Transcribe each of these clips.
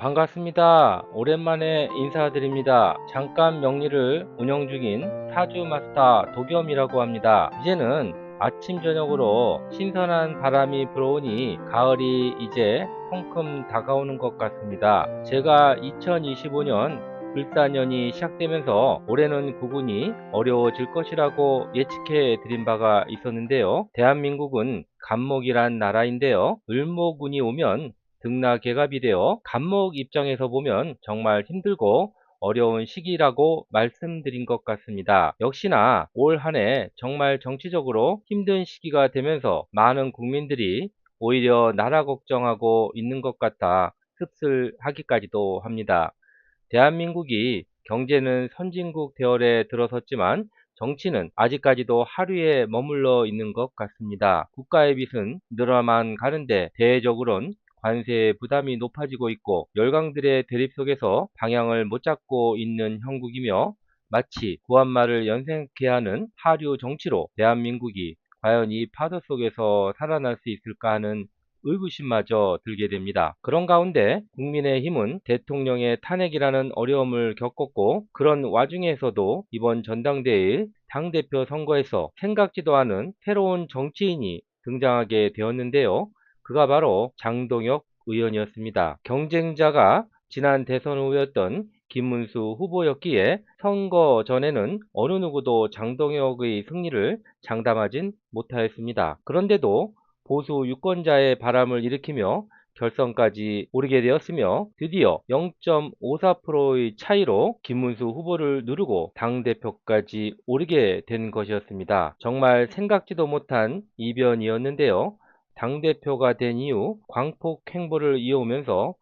반갑습니다. 오랜만에 인사드립니다. 잠깐 명리를 운영 중인 사주 마스터 도겸이라고 합니다. 이제는 아침 저녁으로 신선한 바람이 불어오니 가을이 이제 성큼 다가오는 것 같습니다. 제가 2025년 을사년이 시작되면서 올해는 구군이 어려워질 것이라고 예측해 드린 바가 있었는데요. 대한민국은 간목이란 나라인데요. 을목운이 오면 등락개갑이 되어 간목 입장에서 보면 정말 힘들고 어려운 시기라고 말씀드린 것 같습니다. 역시나 올 한 해 정말 정치적으로 힘든 시기가 되면서 많은 국민들이 오히려 나라 걱정하고 있는 것 같아 씁쓸하기까지도 합니다. 대한민국이 경제는 선진국 대열에 들어섰지만 정치는 아직까지도 하류에 머물러 있는 것 같습니다. 국가의 빚은 늘어만 가는데 대외적으론 관세 부담이 높아지고 있고 열강들의 대립 속에서 방향을 못 잡고 있는 형국이며 마치 구한말을 연상케 하는 하류 정치로 대한민국이 과연 이 파도 속에서 살아날 수 있을까 하는 의구심마저 들게 됩니다. 그런 가운데 국민의힘은 대통령의 탄핵이라는 어려움을 겪었고 그런 와중에서도 이번 전당대회 당대표 선거에서 생각지도 않은 새로운 정치인이 등장하게 되었는데요. 그가 바로 장동혁 의원이었습니다. 경쟁자가 지난 대선 후였던 김문수 후보였기에 선거 전에는 어느 누구도 장동혁의 승리를 장담하진 못하였습니다. 그런데도 보수 유권자의 바람을 일으키며 결선까지 오르게 되었으며 드디어 0.54%의 차이로 김문수 후보를 누르고 당대표까지 오르게 된 것이었습니다. 정말 생각지도 못한 이변이었는데요. 당대표가 된 이후 광폭 행보를 이어오면서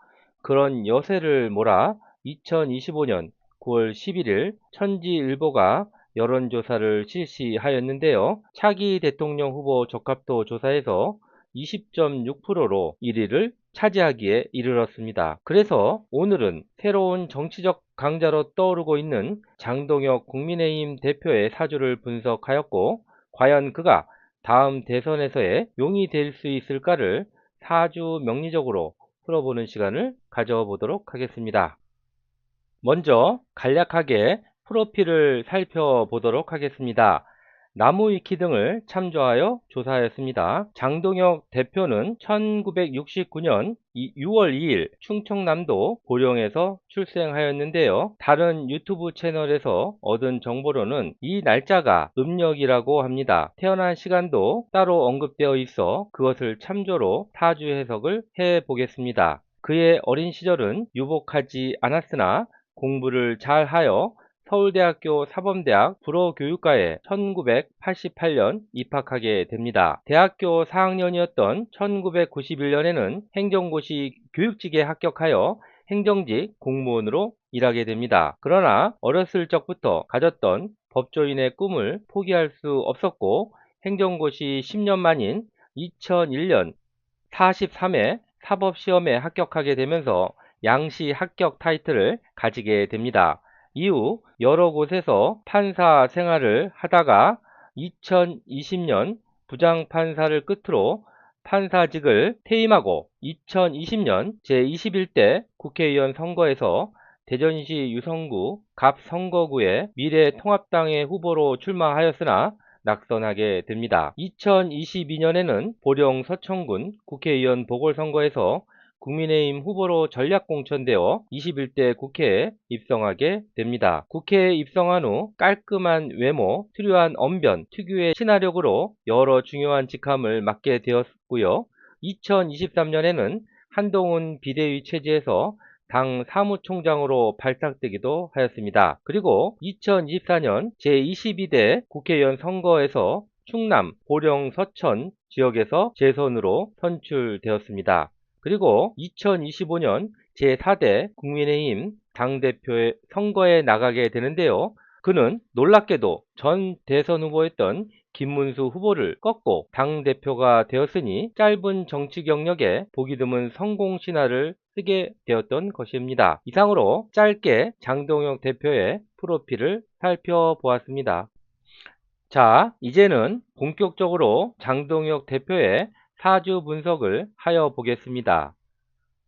그런 여세를 몰아 2025년 9월 11일 천지일보가 여론조사를 실시하였는데요. 차기 대통령 후보 적합도 조사에서 20.6%로 1위를 차지하기에 이르렀습니다. 그래서 오늘은 새로운 정치적 강자로 떠오르고 있는 장동혁 국민의힘 대표의 사주를 분석하였고 과연 그가 다음 대선에서의 용이 될 수 있을까를 사주 명리적으로 풀어보는 시간을 가져보도록 하겠습니다. 먼저 간략하게 프로필을 살펴보도록 하겠습니다. 나무위키 등을 참조하여 조사하였습니다. 장동혁 대표는 1969년 6월 2일 충청남도 고령에서 출생하였는데요. 다른 유튜브 채널에서 얻은 정보로는 이 날짜가 음력이라고 합니다. 태어난 시간도 따로 언급되어 있어 그것을 참조로 사주 해석을 해보겠습니다. 그의 어린 시절은 유복하지 않았으나 공부를 잘하여 서울대학교 사범대학 불어교육과에 1988년 입학하게 됩니다. 대학교 4학년이었던 1991년에는 행정고시 교육직에 합격하여 행정직 공무원으로 일하게 됩니다. 그러나 어렸을 적부터 가졌던 법조인의 꿈을 포기할 수 없었고 행정고시 10년 만인 2001년 43회 사법시험에 합격하게 되면서 양시 합격 타이틀을 가지게 됩니다. 이후 여러 곳에서 판사 생활을 하다가 2020년 부장판사를 끝으로 판사직을 퇴임하고 2020년 제21대 국회의원 선거에서 대전시 유성구 갑선거구의 미래통합당의 후보로 출마하였으나 낙선하게 됩니다. 2022년에는 보령 서천군 국회의원 보궐선거에서 국민의힘 후보로 전략공천되어 21대 국회에 입성하게 됩니다. 국회에 입성한 후 깔끔한 외모, 투류한 언변, 특유의 친화력으로 여러 중요한 직함을 맡게 되었고요. 2023년에는 한동훈 비대위 체제에서 당 사무총장으로 발탁되기도 하였습니다. 그리고 2024년 제22대 국회의원 선거에서 충남, 보령, 서천 지역에서 재선으로 선출되었습니다. 그리고 2025년 제4대 국민의힘 당대표의 선거에 나가게 되는데요. 그는 놀랍게도 전 대선 후보였던 김문수 후보를 꺾고 당대표가 되었으니 짧은 정치 경력에 보기 드문 성공 신화를 쓰게 되었던 것입니다. 이상으로 짧게 장동혁 대표의 프로필을 살펴보았습니다. 자, 이제는 본격적으로 장동혁 대표의 사주 분석을 하여 보겠습니다.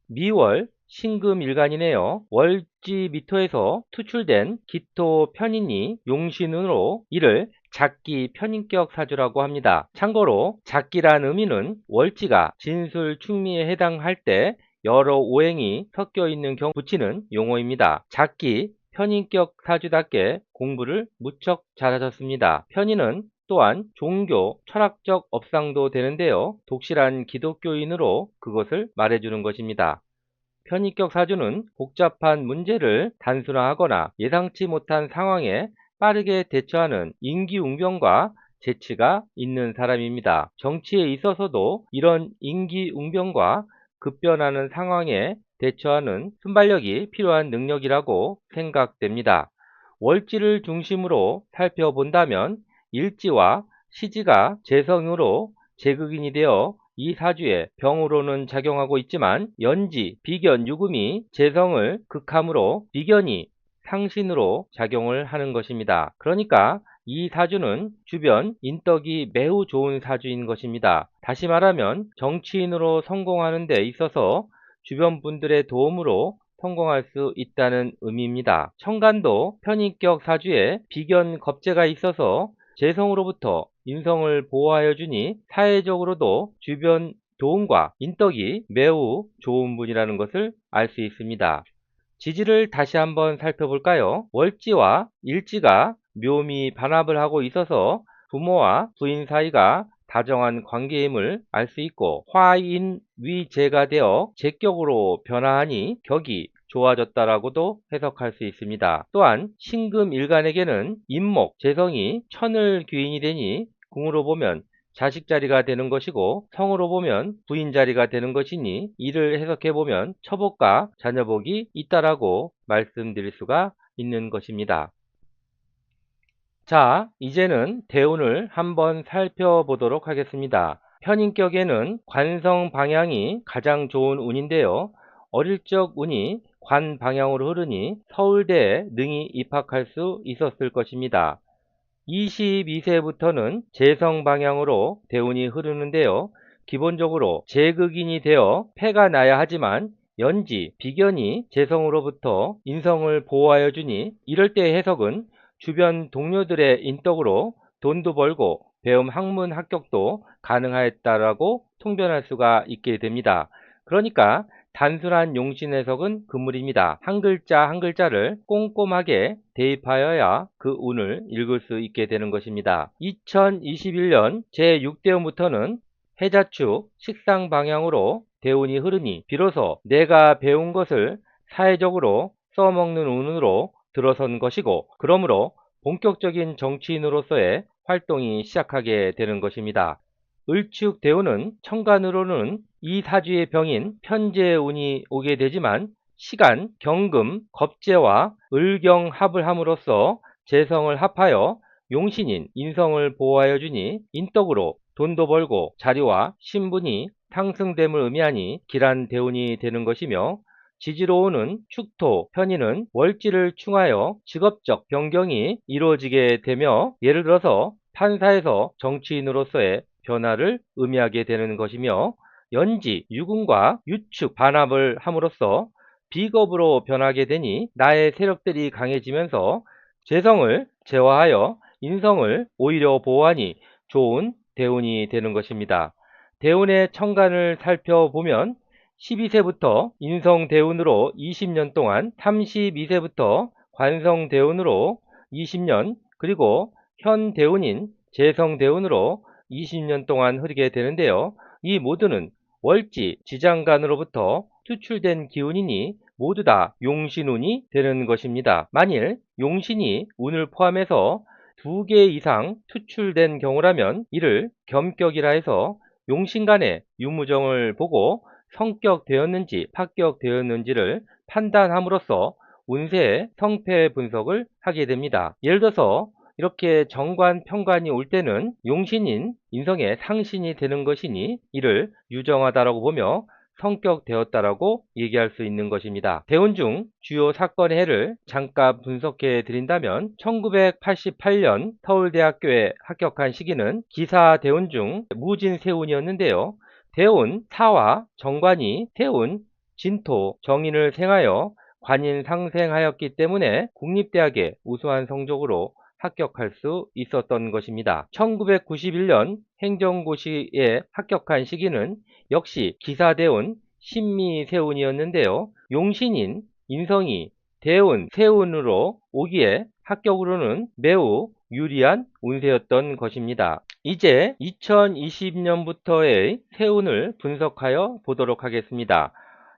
미월 신금일간이네요. 월지미토에서 투출된 기토 편인이 용신운으로 이를 작기 편인격 사주라고 합니다. 참고로 작기란 의미는 월지가 진술 충미에 해당할 때 여러 오행이 섞여 있는 경우 붙이는 용어입니다. 작기 편인격 사주답게 공부를 무척 잘하셨습니다. 편인은 또한 종교, 철학적 업상도 되는데요. 독실한 기독교인으로 그것을 말해주는 것입니다. 편입격 사주는 복잡한 문제를 단순화하거나 예상치 못한 상황에 빠르게 대처하는 임기응변과 재치가 있는 사람입니다. 정치에 있어서도 이런 임기응변과 급변하는 상황에 대처하는 순발력이 필요한 능력이라고 생각됩니다. 월지를 중심으로 살펴본다면 일지와 시지가 재성으로 제극인이 되어 이 사주에 병으로는 작용하고 있지만 연지, 비견, 유금이 재성을 극함으로 비견이 상신으로 작용을 하는 것입니다. 그러니까 이 사주는 주변 인덕이 매우 좋은 사주인 것입니다. 다시 말하면 정치인으로 성공하는 데 있어서 주변 분들의 도움으로 성공할 수 있다는 의미입니다. 천간도 편인격 사주에 비견 겁재가 있어서 재성으로부터 인성을 보호하여 주니 사회적으로도 주변 도움과 인덕이 매우 좋은 분이라는 것을 알 수 있습니다. 지지를 다시 한번 살펴볼까요? 월지와 일지가 묘미 반합을 하고 있어서 부모와 부인 사이가 다정한 관계임을 알 수 있고 화인위재가 되어 제격으로 변화하니 격이 좋아졌다라고도 해석할 수 있습니다. 또한 신금일간에게는 임목, 재성이 천을 귀인이 되니 궁으로 보면 자식 자리가 되는 것이고 성으로 보면 부인 자리가 되는 것이니 이를 해석해보면 처복과 자녀복이 있다라고 말씀드릴 수가 있는 것입니다. 자, 이제는 대운을 한번 살펴보도록 하겠습니다. 편인격에는 관성 방향이 가장 좋은 운인데요. 어릴 적 운이 관 방향으로 흐르니 서울대에 능히 입학할 수 있었을 것입니다. 22세부터는 재성 방향으로 대운이 흐르는데요. 기본적으로 재극인이 되어 패가 나야 하지만 연지, 비견이 재성으로부터 인성을 보호하여 주니 이럴 때의 해석은 주변 동료들의 인덕으로 돈도 벌고 배움 학문 합격도 가능하였다라고 통변할 수가 있게 됩니다. 그러니까 단순한 용신 해석은 금물입니다. 한 글자 한 글자를 꼼꼼하게 대입하여야 그 운을 읽을 수 있게 되는 것입니다. 2021년 제6대운부터는 해자축 식상 방향으로 대운이 흐르니 비로소 내가 배운 것을 사회적으로 써먹는 운으로 들어선 것이고 그러므로 본격적인 정치인으로서의 활동이 시작하게 되는 것입니다. 을축 대운은 천간으로는 이 사주의 병인 편재운이 오게 되지만 시간, 경금, 겁재와 을경합을 함으로써 재성을 합하여 용신인 인성을 보호하여 주니 인덕으로 돈도 벌고 자리와 신분이 상승됨을 의미하니 길한 대운이 되는 것이며 지지로 오는 축토, 편인은 월지를 충하여 직업적 변경이 이루어지게 되며 예를 들어서 판사에서 정치인으로서의 변화를 의미하게 되는 것이며 연지, 유금과 유축 반합을 함으로써 비겁으로 변하게 되니 나의 세력들이 강해지면서 재성을 제화하여 인성을 오히려 보호하니 좋은 대운이 되는 것입니다. 대운의 천간을 살펴보면 12세부터 인성대운으로 20년 동안 32세부터 관성대운으로 20년 그리고 현대운인 재성대운으로 20년 동안 흐르게 되는데요. 이 모두는 월지 지장간으로부터 투출된 기운이니 모두 다 용신운이 되는 것입니다. 만일 용신이 운을 포함해서 2개 이상 투출된 경우라면 이를 겸격이라 해서 용신간의 유무정을 보고 성격되었는지 합격되었는지를 판단함으로써 운세의 성패 분석을 하게 됩니다. 예를 들어서 이렇게 정관, 편관이 올 때는 용신인 인성의 상신이 되는 것이니 이를 유정하다라고 보며 성격되었다라고 얘기할 수 있는 것입니다. 대운 중 주요 사건의 해를 잠깐 분석해 드린다면 1988년 서울대학교에 합격한 시기는 기사 대운 중 무진세운이었는데요. 대운, 사화, 정관이 대운, 진토, 정인을 생하여 관인 상생하였기 때문에 국립대학에 우수한 성적으로 합격할 수 있었던 것입니다. 1991년 행정고시에 합격한 시기는 역시 기사대운 신미세운이었는데요. 용신인 인성이 대운, 세운으로 오기에 합격으로는 매우 유리한 운세였던 것입니다. 이제 2020년부터의 세운을 분석하여 보도록 하겠습니다.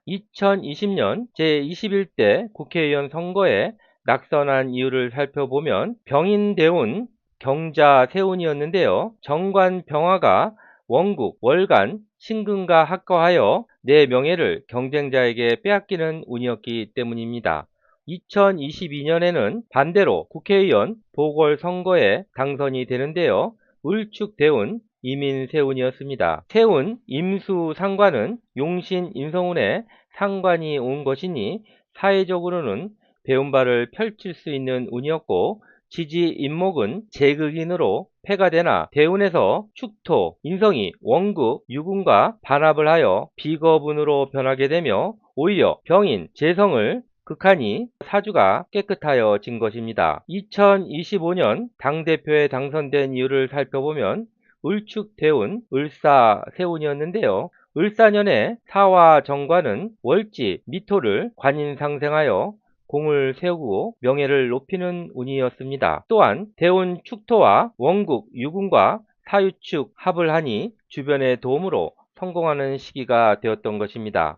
2020년 제21대 국회의원 선거에 낙선한 이유를 살펴보면 병인대운, 경자세운이었는데요. 정관병화가 원국, 월간, 신금과 합거하여 내 명예를 경쟁자에게 빼앗기는 운이었기 때문입니다. 2022년에는 반대로 국회의원 보궐선거에 당선이 되는데요. 을축대운, 이민세운이었습니다. 세운, 임수 상관은 용신 인성운에 상관이 온 것이니 사회적으로는 배운 바를 펼칠 수 있는 운이었고 지지 임목은 제극인으로 패가 되나 대운에서 축토, 인성이 원국, 유군과 반합을 하여 비거분으로 변하게 되며 오히려 병인, 재성을 극하니 사주가 깨끗하여진 것입니다. 2025년 당대표에 당선된 이유를 살펴보면 을축대운, 을사세운이었는데요. 을사년에 사화 정관은 월지, 미토를 관인상생하여 공을 세우고 명예를 높이는 운이었습니다. 또한 대운 축토와 원국, 유군과 사유축 합을 하니 주변의 도움으로 성공하는 시기가 되었던 것입니다.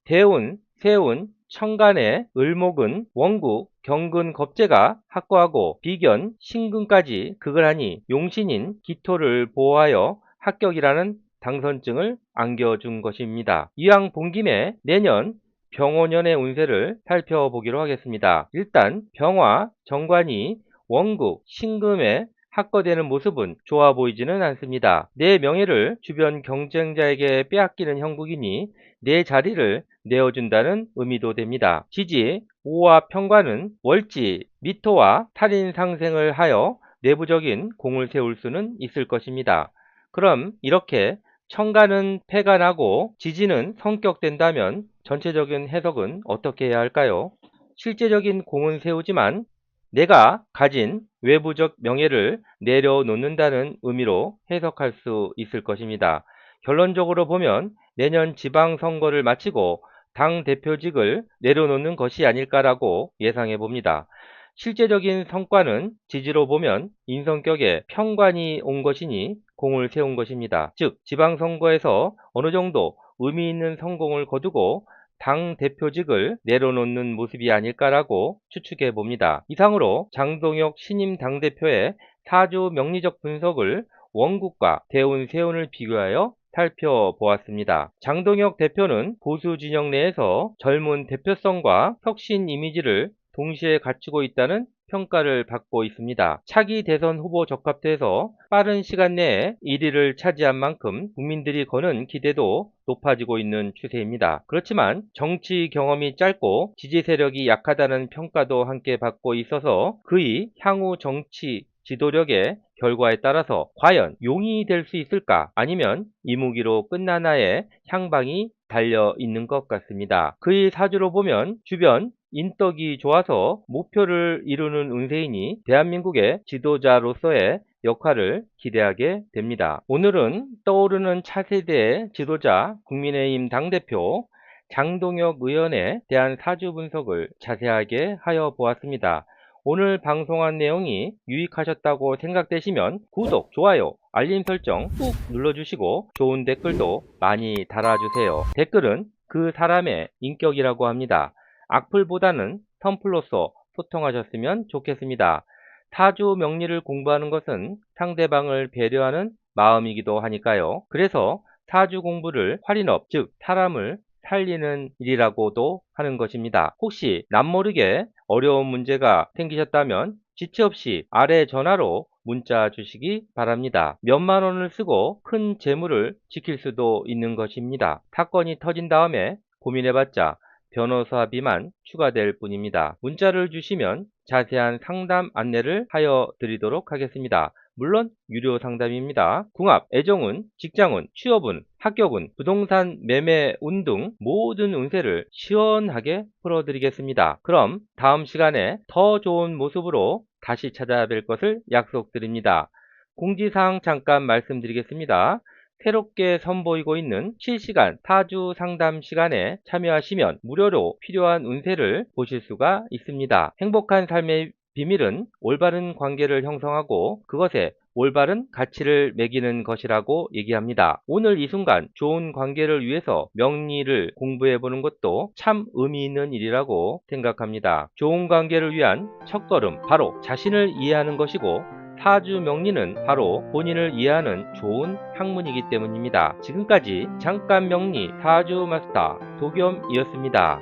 대운, 세운, 천간의 을목은 원국, 경근, 겁재가 합거하고 비견, 신금까지 극을 하니 용신인 기토를 보호하여 합격이라는 당선증을 안겨준 것입니다. 이왕 본 김에 내년 병오년의 운세를 살펴보기로 하겠습니다. 일단 병화, 정관이 원국, 신금에 합거되는 모습은 좋아 보이지는 않습니다. 내 명예를 주변 경쟁자에게 빼앗기는 형국이니 내 자리를 내어준다는 의미도 됩니다. 지지, 오와 편관은 월지, 미토와 탈인 상생을 하여 내부적인 공을 세울 수는 있을 것입니다. 그럼 이렇게 천간은 패가 나고 지지는 성격된다면 전체적인 해석은 어떻게 해야 할까요? 실제적인 공은 세우지만 내가 가진 외부적 명예를 내려놓는다는 의미로 해석할 수 있을 것입니다. 결론적으로 보면 내년 지방선거를 마치고 당대표직을 내려놓는 것이 아닐까라고 예상해 봅니다. 실제적인 성과는 지지로 보면 인성격에 편관이 온 것이니 공을 세운 것입니다. 즉 지방선거에서 어느 정도 의미 있는 성공을 거두고 당대표직을 내려놓는 모습이 아닐까라고 추측해 봅니다. 이상으로 장동혁 신임 당대표의 사주 명리적 분석을 원국과 대운, 세운을 비교하여 살펴보았습니다. 장동혁 대표는 보수 진영 내에서 젊은 대표성과 혁신 이미지를 동시에 갖추고 있다는 평가를 받고 있습니다. 차기 대선 후보 적합돼서 빠른 시간 내에 1위를 차지한 만큼 국민들이 거는 기대도 높아지고 있는 추세입니다. 그렇지만 정치 경험이 짧고 지지 세력이 약하다는 평가도 함께 받고 있어서 그의 향후 정치 지도력의 결과에 따라서 과연 용이 될 수 있을까 아니면 이무기로 끝나나의 향방이 달려 있는 것 같습니다. 그의 사주로 보면 주변 인덕이 좋아서 목표를 이루는 운세이니 대한민국의 지도자로서의 역할을 기대하게 됩니다. 오늘은 떠오르는 차세대의 지도자 국민의힘 당대표 장동혁 의원에 대한 사주 분석을 자세하게 하여 보았습니다. 오늘 방송한 내용이 유익하셨다고 생각되시면 구독, 좋아요, 알림 설정 꾹 눌러주시고 좋은 댓글도 많이 달아주세요. 댓글은 그 사람의 인격이라고 합니다. 악플보다는 선플로서 소통하셨으면 좋겠습니다. 사주 명리를 공부하는 것은 상대방을 배려하는 마음이기도 하니까요. 그래서 사주 공부를 활인업, 즉 사람을 살리는 일이라고도 하는 것입니다. 혹시 남모르게 어려운 문제가 생기셨다면 지체 없이 아래 전화로 문자 주시기 바랍니다. 몇만 원을 쓰고 큰 재물을 지킬 수도 있는 것입니다. 사건이 터진 다음에 고민해봤자 변호사비만 추가될 뿐입니다. 문자를 주시면 자세한 상담 안내를 하여 드리도록 하겠습니다. 물론 유료 상담입니다. 궁합, 애정운, 직장운, 취업운, 학업운, 부동산 매매 운 등 모든 운세를 시원하게 풀어드리겠습니다. 그럼 다음 시간에 더 좋은 모습으로 다시 찾아뵐 것을 약속드립니다. 공지사항 잠깐 말씀드리겠습니다. 새롭게 선보이고 있는 실시간 타주 상담 시간에 참여하시면 무료로 필요한 운세를 보실 수가 있습니다. 행복한 삶의 비밀은 올바른 관계를 형성하고 그것에 올바른 가치를 매기는 것이라고 얘기합니다. 오늘 이 순간 좋은 관계를 위해서 명리를 공부해 보는 것도 참 의미 있는 일이라고 생각합니다. 좋은 관계를 위한 첫걸음, 바로 자신을 이해하는 것이고 사주 명리는 바로 본인을 이해하는 좋은 학문이기 때문입니다. 지금까지 잠깐 명리 사주 마스터 도겸이었습니다.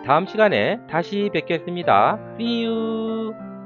다음 시간에 다시 뵙겠습니다. See you!